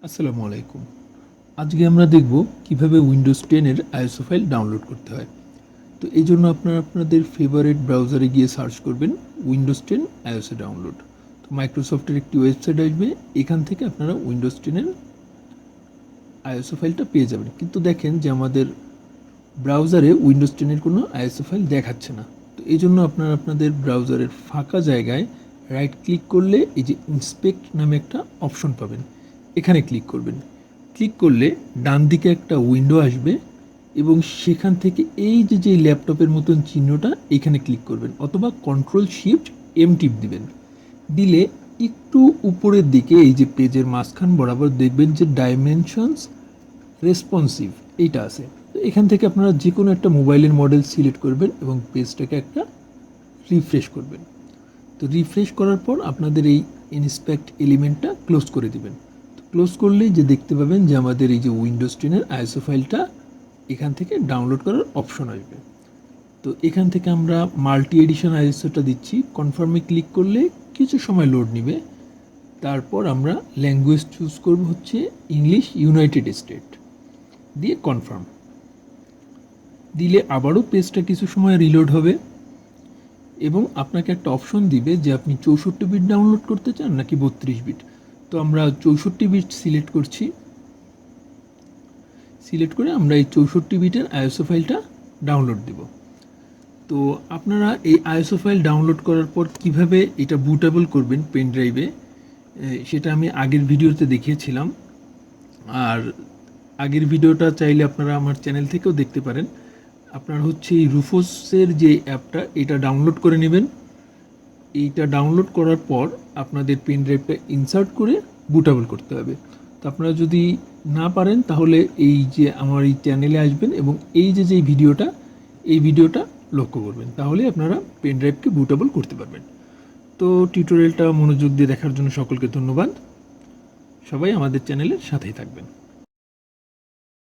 আসসালামু আলাইকুম। আজকে আমরা দেখব কিভাবে উইন্ডোজ 10 এর আইএসও ফাইল ডাউনলোড করতে হয়। তো এই জন্য আপনারা আপনাদের ফেভারিট ব্রাউজারে গিয়ে সার্চ করবেন উইন্ডোজ 10 আইএসও ডাউনলোড। তো মাইক্রোসফটের একটি ওয়েবসাইট আসবে, এখান থেকে আপনারা উইন্ডোজ 10 এর আইএসও ফাইলটা পেয়ে যাবেন। কিন্তু দেখেন যে আমাদের ব্রাউজারে উইন্ডোজ 10 এর কোনো আইএসও ফাইল দেখাচ্ছে না। তো এই জন্য আপনারা আপনাদের ব্রাউজারের ফাঁকা জায়গায় রাইট ক্লিক করলে এই যে ইন্সপেক্ট নামে একটা অপশন পাবেন, এখানে ক্লিক করবেন। ক্লিক করলে ডান দিকে একটা উইন্ডো আসবে এবং সেখান থেকে এই যে ল্যাপটপের মতন চিহ্নটা এখানে ক্লিক করবেন, অথবা কন্ট্রোল শিফট এম টিপ দিবেন। দিলে একটু উপরের দিকে এই যে পেজের মাঝখান বরাবর দেখবেন যে ডাইমেনশনস রেসপন্সিভ এইটা আছে। তো এখান থেকে আপনারা যে কোনো একটা মোবাইলের মডেল সিলেক্ট করবেন এবং পেজটাকে একটা রিফ্রেশ করবেন। তো রিফ্রেশ করার পর আপনাদের এই ইন্সপেক্ট এলিমেন্টটা ক্লোজ করে দিবেন। তো ক্লোজ করলেই যে দেখতে পাবেন যে আমাদের এই যে উইন্ডোজ 10 এর আইএসও ফাইলটা এখান থেকে ডাউনলোড করার অপশন আসবে। তো এখান থেকে আমরা মাল্টি এডিশন আইএসওটা দিচ্ছি, কনফার্মে ক্লিক করলে কিছু সময় লোড নেবে। তারপর আমরা ল্যাঙ্গুয়েজ চুজ করব হচ্ছে ইংলিশ ইউনাইটেড স্টেট, দিয়ে কনফার্ম দিলে আবারও পেজটা কিছু সময় রিলোড হবে এবং আপনাকে একটা অপশন দিবে যে আপনি 64 বিট ডাউনলোড করতে চান নাকি 32 বিট। তো আমরা 64 বিট সিলেক্ট করছি। সিলেক্ট করে আমরা এই 64 বিটের আইএসও ফাইলটা ডাউনলোড দেব। তো আপনারা এই আইএসও ফাইল ডাউনলোড করার পর কিভাবে এটা বুটেবল করবেন পেন ড্রাইভে, সেটা আমি আগের ভিডিওতে দেখিয়েছিলাম। আর আগের ভিডিওটা চাইলে আপনারা আমার চ্যানেল থেকেও দেখতে পারেন। আপনার হচ্ছে এই রুফোসের যে অ্যাপটা এটা ডাউনলোড করে নেবেন। এইটা ডাউনলোড করার পর আপনাদের পেন ড্রাইভটা ইনসার্ট করে বুটেবল করতে হবে। তো আপনারা যদি না পারেন তাহলে এই যে আমার এই চ্যানেলে আসবেন এবং এই যে এই ভিডিওটা লক্ষ্য করবেন, তাহলে আপনারা পেন ড্রাইভকে বুটেবল করতে পারবেন। তো টিউটোরিয়ালটা মনোযোগ দিয়ে দেখার জন্য সকলকে ধন্যবাদ। সবাই আমাদের চ্যানেলের সাথেই থাকবেন।